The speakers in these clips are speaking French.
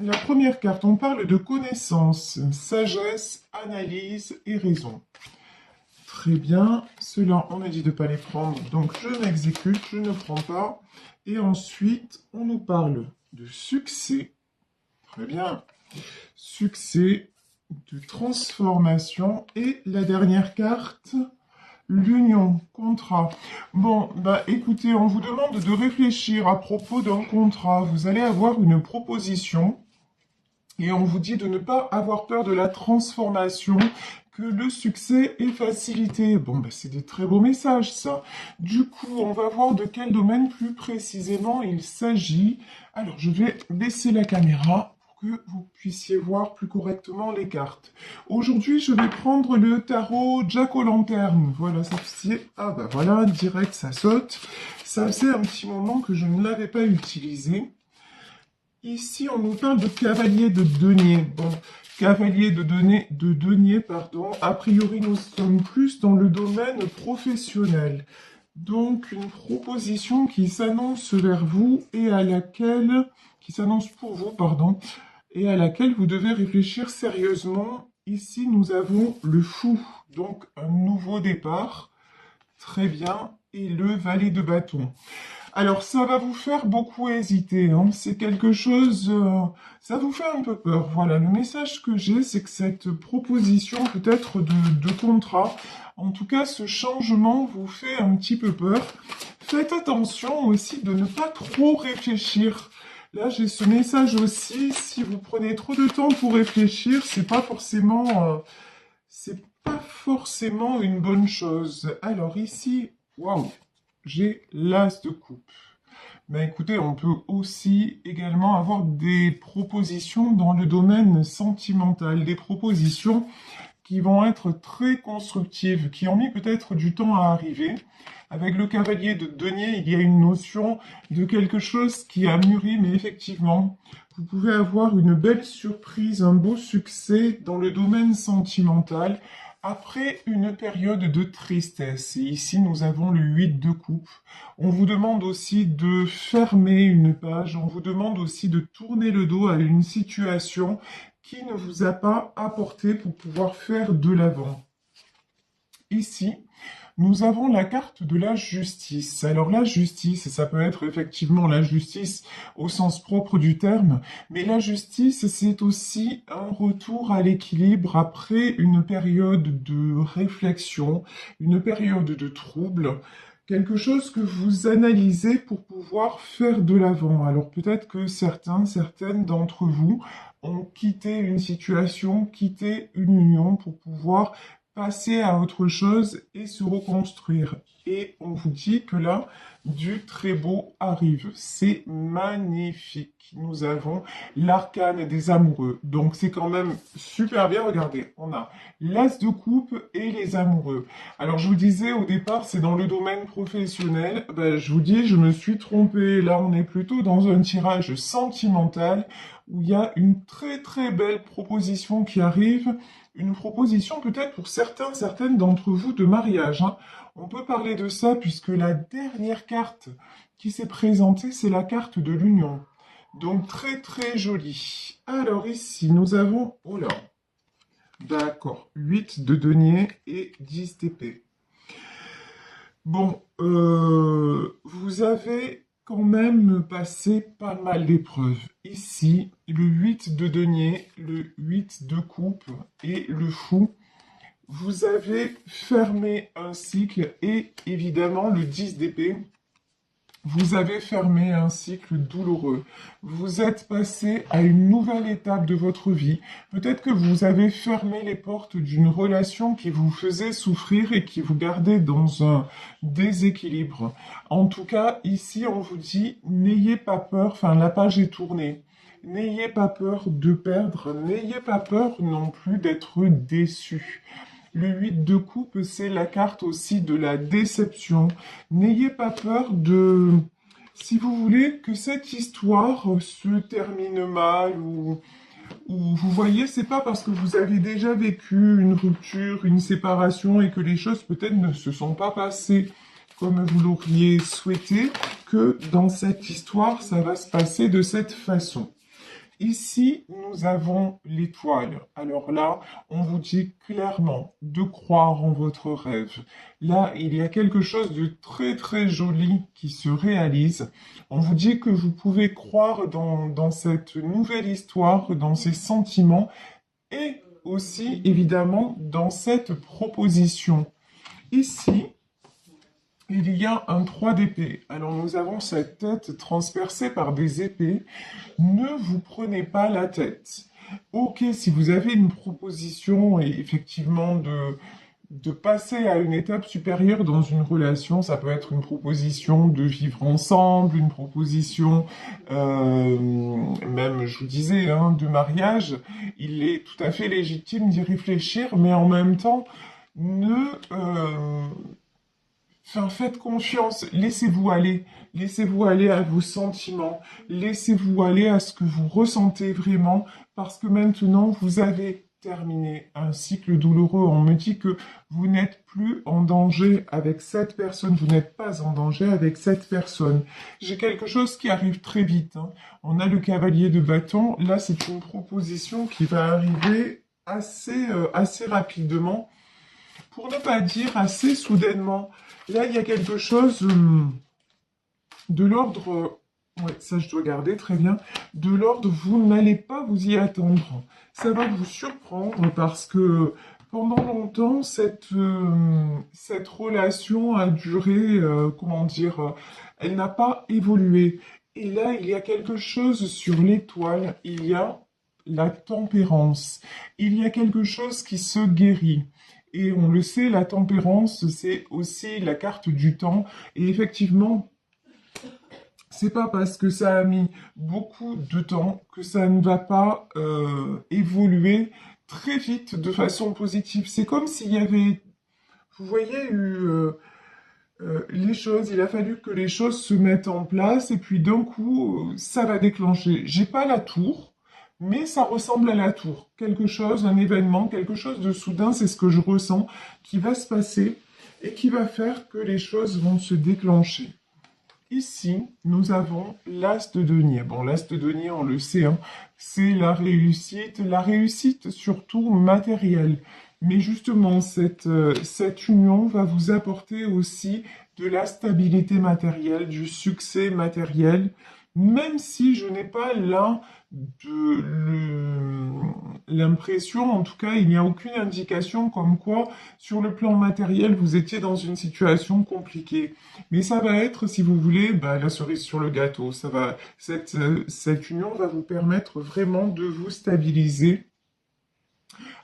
La première carte, on parle de connaissance, sagesse, analyse et raison. Très bien, ceux-là, on a dit de ne pas les prendre, donc je m'exécute, je ne prends pas. Et ensuite, on nous parle de succès. Très bien. Succès, de transformation. Et la dernière carte, l'union, contrat. Bon, bah écoutez, on vous demande de réfléchir à propos d'un contrat. Vous allez avoir une proposition. Et on vous dit de ne pas avoir peur de la transformation, que le succès est facilité. Bon, ben, c'est des très beaux messages, ça. Du coup, on va voir de quel domaine plus précisément il s'agit. Alors, je vais baisser la caméra pour que vous puissiez voir plus correctement les cartes. Aujourd'hui, je vais prendre le tarot Jack-o'-lanterne. Voilà, ça c'est... Ah bah voilà, direct, ça saute. Ça faisait un petit moment que je ne l'avais pas utilisé. Ici, on nous parle de cavalier de denier. Bon, cavalier de denier, pardon. A priori, nous sommes plus dans le domaine professionnel. Donc, une proposition qui s'annonce vers vous et à laquelle, qui s'annonce pour vous, pardon, et à laquelle vous devez réfléchir sérieusement. Ici, nous avons le fou, donc un nouveau départ. Très bien. Et le valet de bâton. Alors, ça va vous faire beaucoup hésiter, hein. C'est quelque chose... ça vous fait un peu peur. Voilà, le message que j'ai, c'est que cette proposition peut-être de contrat, en tout cas, ce changement vous fait un petit peu peur. Faites attention aussi de ne pas trop réfléchir. Là, j'ai ce message aussi, si vous prenez trop de temps pour réfléchir, c'est pas forcément une bonne chose. Alors ici, waouh, j'ai l'as de coupe. Mais écoutez, on peut aussi également avoir des propositions dans le domaine sentimental, des propositions qui vont être très constructives, qui ont mis peut-être du temps à arriver. Avec le cavalier de denier, il y a une notion de quelque chose qui a mûri, mais effectivement, vous pouvez avoir une belle surprise, un beau succès dans le domaine sentimental, après une période de tristesse. Et ici, nous avons le 8 de coupe. On vous demande aussi de fermer une page. On vous demande aussi de tourner le dos à une situation qui ne vous a pas apporté pour pouvoir faire de l'avant. Ici, nous avons la carte de la justice. Alors la justice, ça peut être effectivement la justice au sens propre du terme, mais la justice, c'est aussi un retour à l'équilibre après une période de réflexion, une période de trouble, quelque chose que vous analysez pour pouvoir faire de l'avant. Alors peut-être que certaines d'entre vous ont quitté une situation, quitté une union pour pouvoir passer à autre chose et se reconstruire. Et on vous dit que là, du très beau arrive. C'est magnifique. Nous avons l'arcane des amoureux. Donc c'est quand même super bien. Regardez, on a l'as de coupe et les amoureux. Alors je vous disais au départ, c'est dans le domaine professionnel. Ben, je vous dis, je me suis trompée. Là, on est plutôt dans un tirage sentimental où il y a une très très belle proposition qui arrive. Une proposition peut-être pour certaines d'entre vous de mariage, hein. On peut parler de ça puisque la dernière carte qui s'est présentée, c'est la carte de l'union. Donc très très jolie. Alors ici, nous avons... Oh là, d'accord, 8 de denier et 10 d'épée. Bon, vous avez quand même passé pas mal d'épreuves. Ici, le 8 de denier, le 8 de coupe et le fou. Vous avez fermé un cycle et évidemment le 10 d'épée. Vous avez fermé un cycle douloureux. Vous êtes passé à une nouvelle étape de votre vie. Peut-être que vous avez fermé les portes d'une relation qui vous faisait souffrir et qui vous gardait dans un déséquilibre. En tout cas, ici, on vous dit, n'ayez pas peur, enfin, la page est tournée. N'ayez pas peur de perdre, n'ayez pas peur non plus d'être déçu. Le 8 de coupe, c'est la carte aussi de la déception. N'ayez pas peur de, si vous voulez, que cette histoire se termine mal ou vous voyez, c'est pas parce que vous avez déjà vécu une rupture, une séparation et que les choses peut-être ne se sont pas passées comme vous l'auriez souhaité que dans cette histoire, ça va se passer de cette façon. Ici, nous avons l'étoile. Alors là, on vous dit clairement de croire en votre rêve. Là, il y a quelque chose de très très joli qui se réalise. On vous dit que vous pouvez croire dans cette nouvelle histoire, dans ces sentiments et aussi évidemment dans cette proposition. Ici, il y a un 3 d'épée. Alors nous avons cette tête transpercée par des épées. Ne vous prenez pas la tête. Ok, si vous avez une proposition et effectivement de passer à une étape supérieure dans une relation, ça peut être une proposition de vivre ensemble, une proposition, même je vous disais, hein, de mariage, il est tout à fait légitime d'y réfléchir, mais en même temps, ne, enfin, faites confiance, laissez-vous aller à vos sentiments, laissez-vous aller à ce que vous ressentez vraiment, parce que maintenant vous avez terminé un cycle douloureux. On me dit que vous n'êtes plus en danger avec cette personne, vous n'êtes pas en danger avec cette personne. J'ai quelque chose qui arrive très vite, hein. On a le cavalier de bâton, là c'est une proposition qui va arriver assez rapidement, pour ne pas dire assez soudainement. Là, il y a quelque chose de l'ordre, ouais, ça je dois garder très bien, de l'ordre, vous n'allez pas vous y attendre. Ça va vous surprendre parce que pendant longtemps, cette relation a duré, comment dire, elle n'a pas évolué. Et là, il y a quelque chose sur l'étoile, il y a la tempérance. Il y a quelque chose qui se guérit. Et on le sait, la tempérance, c'est aussi la carte du temps. Et effectivement, c'est pas parce que ça a mis beaucoup de temps que ça ne va pas évoluer très vite de façon positive. C'est comme s'il y avait, vous voyez, les choses, il a fallu que les choses se mettent en place et puis d'un coup, ça va déclencher. J'ai pas la tour, mais ça ressemble à la tour. Quelque chose, un événement, quelque chose de soudain, c'est ce que je ressens, qui va se passer et qui va faire que les choses vont se déclencher. Ici, nous avons l'as de denier. Bon, l'as de denier, on le sait, hein, c'est la réussite surtout matérielle. Mais justement, cette union va vous apporter aussi de la stabilité matérielle, du succès matériel, même si je n'ai pas là l'impression, en tout cas, il n'y a aucune indication comme quoi, sur le plan matériel, vous étiez dans une situation compliquée. Mais ça va être, si vous voulez, bah, la cerise sur le gâteau. Cette union va vous permettre vraiment de vous stabiliser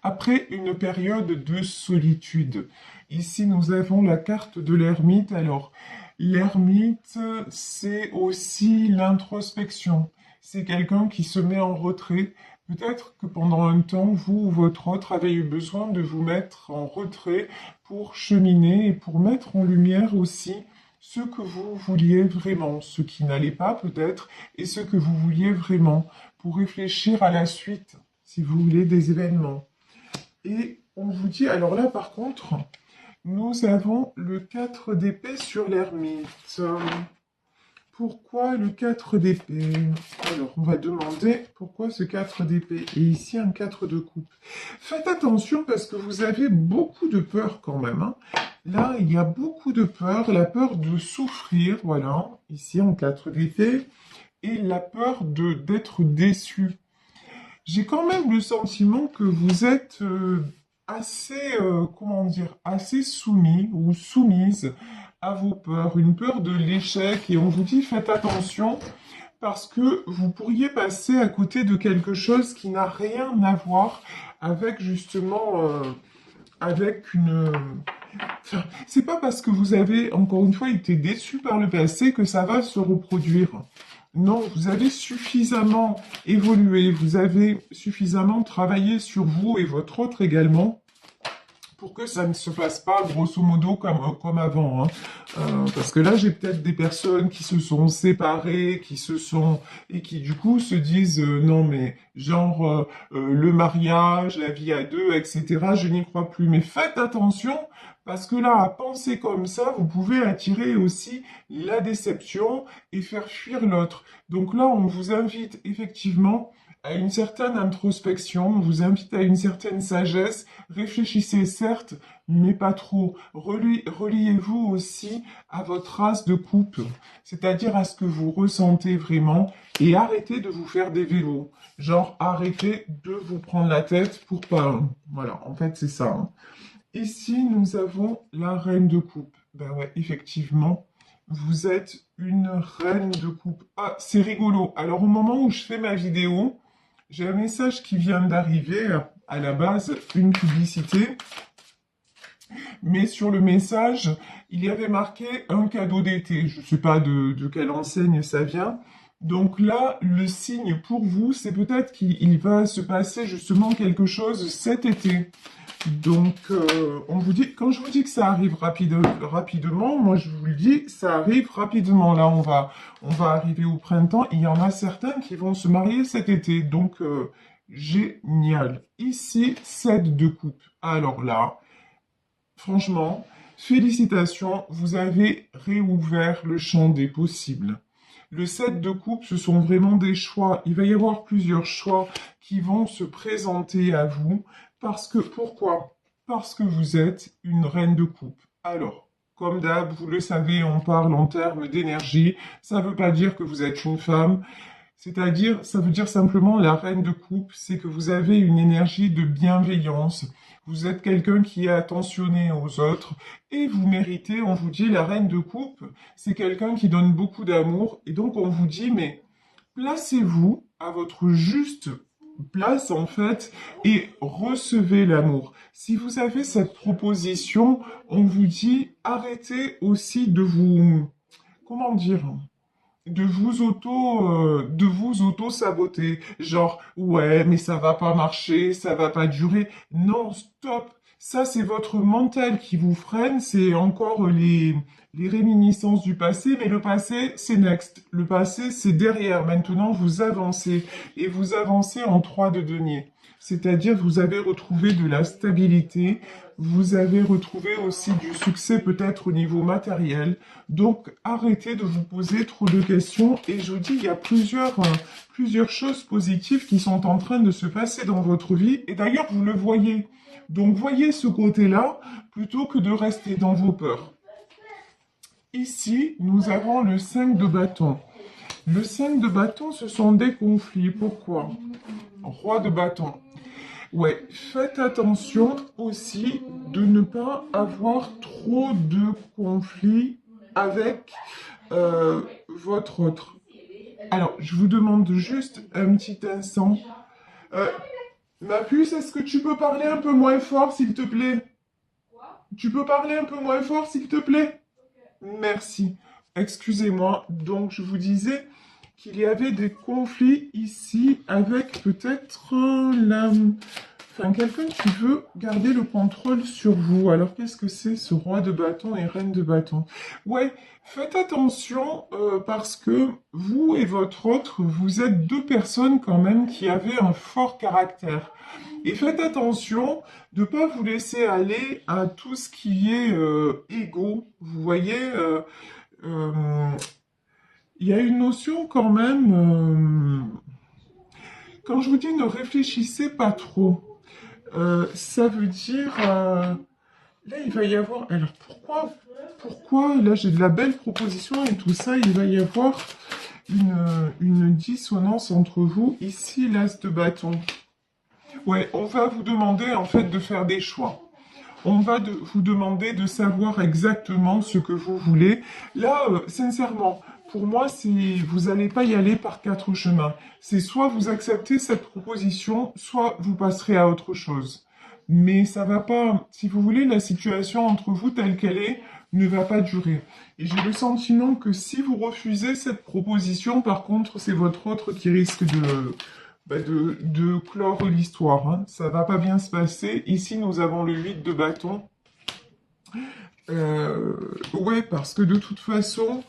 après une période de solitude. Ici, nous avons la carte de l'ermite. Alors, l'ermite, c'est aussi l'introspection. C'est quelqu'un qui se met en retrait. Peut-être que pendant un temps, vous ou votre autre avez eu besoin de vous mettre en retrait pour cheminer et pour mettre en lumière aussi ce que vous vouliez vraiment, ce qui n'allait pas peut-être, et ce que vous vouliez vraiment, pour réfléchir à la suite, si vous voulez, des événements. Et on vous dit, alors là par contre, nous avons le 4 d'épée sur l'ermite. Pourquoi le 4 d'épée? Alors, on va demander pourquoi ce 4 d'épée. Et ici, un 4 de coupe. Faites attention parce que vous avez beaucoup de peur quand même, hein. Là, il y a beaucoup de peur. La peur de souffrir, voilà. Ici, en 4 d'épée. Et la peur d'être déçu. J'ai quand même le sentiment que vous êtes comment dire, assez soumis ou soumise à vos peurs, une peur de l'échec, et on vous dit faites attention parce que vous pourriez passer à côté de quelque chose qui n'a rien à voir avec justement, avec une... Enfin, c'est pas parce que vous avez, encore une fois, été déçu par le passé que ça va se reproduire. Non, vous avez suffisamment évolué, vous avez suffisamment travaillé sur vous et votre autre également pour que ça ne se fasse pas grosso modo comme avant, hein. Parce que là, j'ai peut-être des personnes qui se sont séparées, et qui du coup se disent non mais genre le mariage, la vie à deux, etc. Je n'y crois plus. Mais faites attention parce que là, à penser comme ça, vous pouvez attirer aussi la déception et faire fuir l'autre. Donc là, on vous invite effectivement à une certaine introspection, on vous invite à une certaine sagesse. Réfléchissez certes, mais pas trop. Reliez-vous aussi à votre race de couple, c'est-à-dire à ce que vous ressentez vraiment, et arrêtez de vous faire des vélos. Genre, arrêtez de vous prendre la tête pour pas... Voilà, en fait, c'est ça. Hein. Ici, nous avons la reine de coupe. Ben ouais, effectivement, vous êtes une reine de coupe. Ah, c'est rigolo. Alors, au moment où je fais ma vidéo, j'ai un message qui vient d'arriver, à la base, une publicité. Mais sur le message, il y avait marqué un cadeau d'été. Je ne sais pas de quelle enseigne ça vient. Donc là, le signe pour vous, c'est peut-être qu'il va se passer justement quelque chose cet été. Donc, on vous dit, quand je vous dis que ça arrive rapidement, moi je vous le dis, ça arrive rapidement. Là, on va arriver au printemps. Il y en a certains qui vont se marier cet été. Donc, génial. Ici, 7 de coupe. Alors là, franchement, félicitations, vous avez réouvert le champ des possibles. Le 7 de coupe, ce sont vraiment des choix. Il va y avoir plusieurs choix qui vont se présenter à vous. Parce que, pourquoi? Parce que vous êtes une reine de coupe. Alors, comme d'hab, vous le savez, on parle en termes d'énergie. Ça ne veut pas dire que vous êtes une femme. C'est-à-dire, ça veut dire simplement la reine de coupe, c'est que vous avez une énergie de bienveillance. Vous êtes quelqu'un qui est attentionné aux autres et vous méritez, on vous dit, la reine de coupe, c'est quelqu'un qui donne beaucoup d'amour. Et donc, on vous dit, mais placez-vous à votre juste place, en fait, et recevez l'amour. Si vous avez cette proposition, on vous dit, arrêtez aussi de vous, comment dire, de vous auto-saboter. Genre, ouais, mais ça va pas marcher, ça va pas durer. Non, stop. Ça, c'est votre mental qui vous freine. C'est encore les réminiscences du passé. Mais le passé, c'est next. Le passé, c'est derrière. Maintenant, vous avancez. Et vous avancez en 3 de denier. C'est-à-dire, vous avez retrouvé de la stabilité. Vous avez retrouvé aussi du succès peut-être au niveau matériel. Donc, arrêtez de vous poser trop de questions. Et je vous dis, il y a plusieurs choses positives qui sont en train de se passer dans votre vie. Et d'ailleurs, vous le voyez. Donc, voyez ce côté-là plutôt que de rester dans vos peurs. Ici, nous avons le 5 de bâton. Le 5 de bâton, ce sont des conflits. Pourquoi? Roi de bâton. Ouais, faites attention aussi de ne pas avoir trop de conflits avec votre autre. Alors, je vous demande juste un petit instant. Euh, Ma puce, est-ce que tu peux parler un peu moins fort, s'il te plaît? Tu peux parler un peu moins fort, s'il te plaît? Merci. Excusez-moi. Donc, je vous disais qu'il y avait des conflits ici avec peut-être enfin, quelqu'un qui veut garder le contrôle sur vous. Alors, qu'est-ce que c'est ce roi de bâton et reine de bâton? Ouais, faites attention parce que vous et votre autre, vous êtes deux personnes quand même qui avaient un fort caractère. Et faites attention de ne pas vous laisser aller à tout ce qui est égo. Vous voyez, euh, il y a une notion quand même, quand je vous dis ne réfléchissez pas trop, ça veut dire, là il va y avoir, alors pourquoi, là j'ai de la belle proposition et tout ça, il va y avoir une dissonance entre vous, ici l'as de bâton. Ouais, on va vous demander en fait de faire des choix. On va vous demander de savoir exactement ce que vous voulez. Là, sincèrement, pour moi, vous n'allez pas y aller par 4 chemins. C'est soit vous acceptez cette proposition, soit vous passerez à autre chose. Mais ça va pas, si vous voulez, la situation entre vous telle qu'elle est ne va pas durer. Et j'ai le sentiment que si vous refusez cette proposition, par contre, c'est votre autre qui risque de clore l'histoire. Hein. Ça va pas bien se passer. Ici, nous avons le 8 de bâton. Ouais, parce que de toute façon,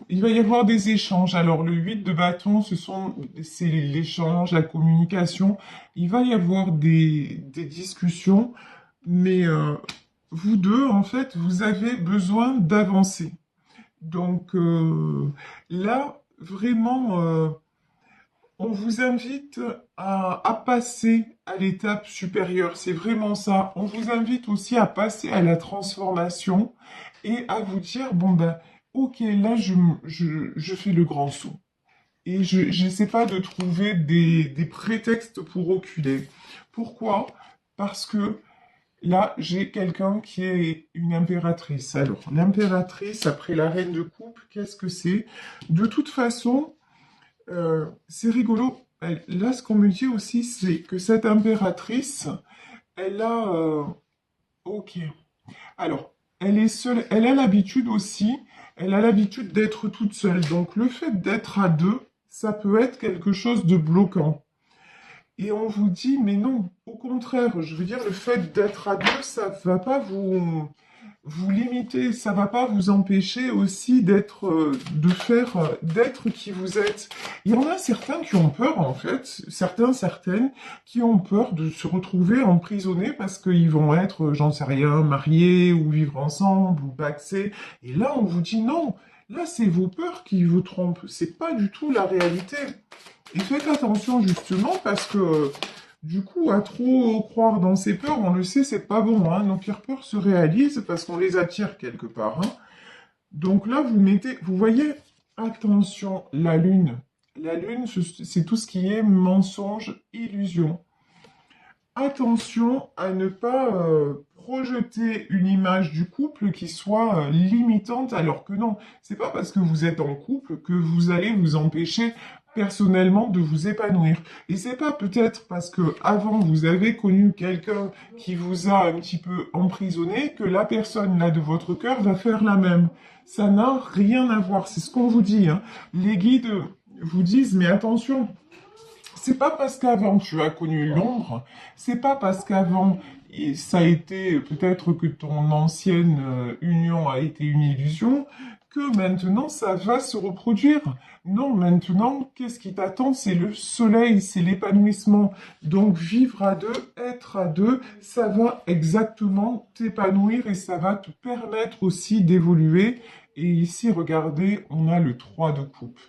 il va y avoir des échanges. Alors, le 8 de bâton, c'est l'échange, la communication. Il va y avoir des discussions, mais vous deux, en fait, vous avez besoin d'avancer. Donc, là, vraiment... On vous invite à passer à l'étape supérieure, c'est vraiment ça. On vous invite aussi à passer à la transformation et à vous dire, bon ben, ok, là je fais le grand saut. Et je n'essaie pas de trouver des prétextes pour reculer. Pourquoi? Parce que là, j'ai quelqu'un qui est une impératrice. Alors, l'impératrice, après la reine de coupe, qu'est-ce que c'est? De toute façon, c'est rigolo. Là, ce qu'on me dit aussi, c'est que cette impératrice, elle a... ok. Alors, elle est seule. Elle a l'habitude aussi, elle a l'habitude d'être toute seule. Donc, le fait d'être à deux, ça peut être quelque chose de bloquant. Et on vous dit, mais non, au contraire, je veux dire, le fait d'être à deux, ça va pas vous limiter, ça va pas vous empêcher aussi d'être, d'être qui vous êtes. Il y en a certains qui ont peur, en fait, certaines, qui ont peur de se retrouver emprisonnés parce qu'ils vont être, j'en sais rien, mariés ou vivre ensemble ou pacsés. Et là, on vous dit non. Là, c'est vos peurs qui vous trompent. C'est pas du tout la réalité. Et faites attention justement parce que du coup, à trop croire dans ses peurs, on le sait, c'est pas bon. Hein. Nos pires peurs se réalisent parce qu'on les attire quelque part. Hein. Donc là, vous voyez, attention, la lune. La lune, c'est tout ce qui est mensonge, illusion. Attention à ne pas projeter une image du couple qui soit limitante, alors que non, c'est pas parce que vous êtes en couple que vous allez vous empêcher personnellement de vous épanouir. Et c'est pas peut-être parce que avant vous avez connu quelqu'un qui vous a un petit peu emprisonné que la personne là de votre cœur va faire la même. Ça n'a rien à voir, c'est ce qu'on vous dit. Hein. Les guides vous disent mais attention, c'est pas parce qu'avant tu as connu l'ombre, c'est pas parce qu'avant ça a été peut-être que ton ancienne union a été une illusion que maintenant ça va se reproduire. Non, maintenant, qu'est-ce qui t'attend? C'est le soleil, c'est l'épanouissement. Donc vivre à deux, être à deux, ça va exactement t'épanouir et ça va te permettre aussi d'évoluer. Et ici, regardez, on a le 3 de coupe.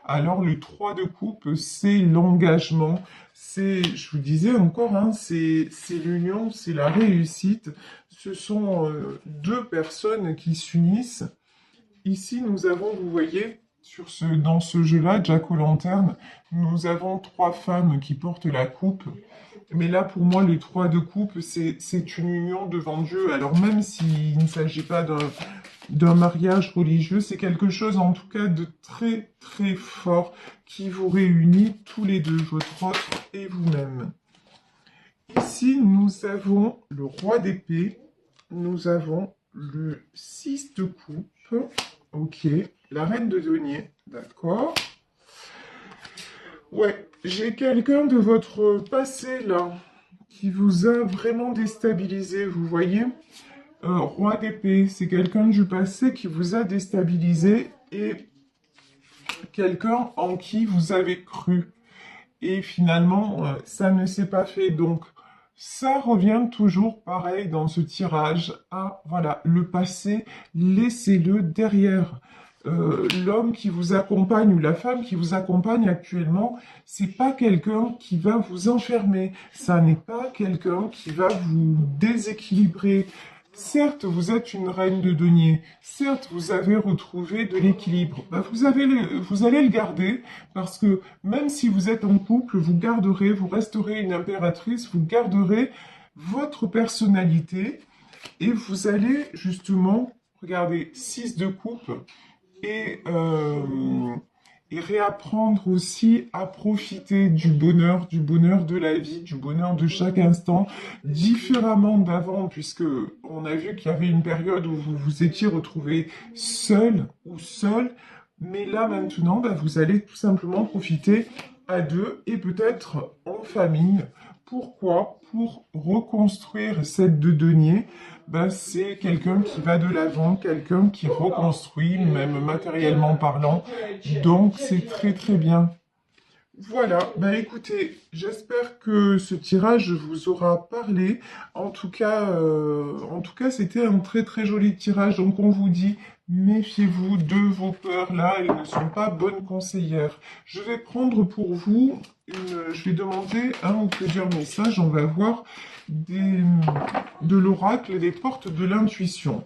Alors, le 3 de coupe, c'est l'engagement, c'est, je vous disais encore, hein, c'est l'union, c'est la réussite. Ce sont deux personnes qui s'unissent. Ici, nous avons, vous voyez, dans ce jeu-là, Jack O'Lanterne, nous avons trois femmes qui portent la coupe. Mais là, pour moi, les trois de coupe, c'est une union devant Dieu. Alors, même s'il ne s'agit pas d'un mariage religieux, c'est quelque chose, en tout cas, de très, très fort qui vous réunit tous les deux, votre autre et vous-même. Ici, nous avons le roi d'épée, nous avons le 6 de coupe, ok, la reine de denier, d'accord. Ouais, j'ai quelqu'un de votre passé, là, qui vous a vraiment déstabilisé, vous voyez. Roi d'épée, c'est quelqu'un du passé qui vous a déstabilisé et quelqu'un en qui vous avez cru. Et finalement, ça ne s'est pas fait. Donc, ça revient toujours pareil dans ce tirage à, voilà, le passé, laissez-le derrière. L'homme qui vous accompagne ou la femme qui vous accompagne actuellement, c'est pas quelqu'un qui va vous enfermer. Ça n'est pas quelqu'un qui va vous déséquilibrer. Certes, vous êtes une reine de denier. Certes, vous avez retrouvé de l'équilibre. Ben, vous allez le garder parce que même si vous êtes en couple, vous resterez une impératrice, vous garderez votre personnalité et vous allez justement, regardez, 6 de coupe et, euh, et réapprendre aussi à profiter du bonheur de la vie, du bonheur de chaque instant, différemment d'avant, puisque on a vu qu'il y avait une période où vous vous étiez retrouvé seul ou seul, mais là maintenant, bah, vous allez tout simplement profiter à deux et peut-être en famille. Pourquoi? Pour reconstruire cette de denier, ben, c'est quelqu'un qui va de l'avant, quelqu'un qui reconstruit, même matériellement parlant. Donc, c'est très très bien. Voilà, ben écoutez, j'espère que ce tirage vous aura parlé. En tout cas, c'était un très très joli tirage. Donc, on vous dit Méfiez-vous de vos peurs, là, elles ne sont pas bonnes conseillères. Je vais prendre pour vous, je vais demander un ou plusieurs messages, on va voir de l'oracle des portes de l'intuition.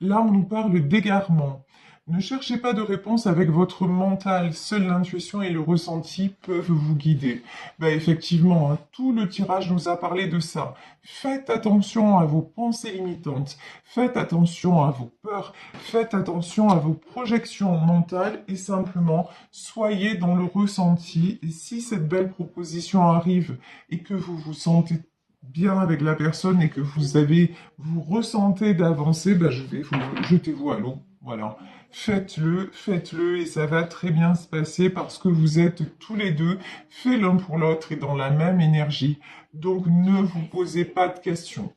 Là, on nous parle d'égarement. Ne cherchez pas de réponse avec votre mental, seule l'intuition et le ressenti peuvent vous guider. Ben effectivement, hein, tout le tirage nous a parlé de ça. Faites attention à vos pensées limitantes, faites attention à vos peurs, faites attention à vos projections mentales et simplement soyez dans le ressenti. Et si cette belle proposition arrive et que vous vous sentez bien avec la personne et que vous ressentez d'avancer, ben jetez-vous à l'eau. Voilà. Faites-le et ça va très bien se passer parce que vous êtes tous les deux faits l'un pour l'autre et dans la même énergie. Donc ne vous posez pas de questions.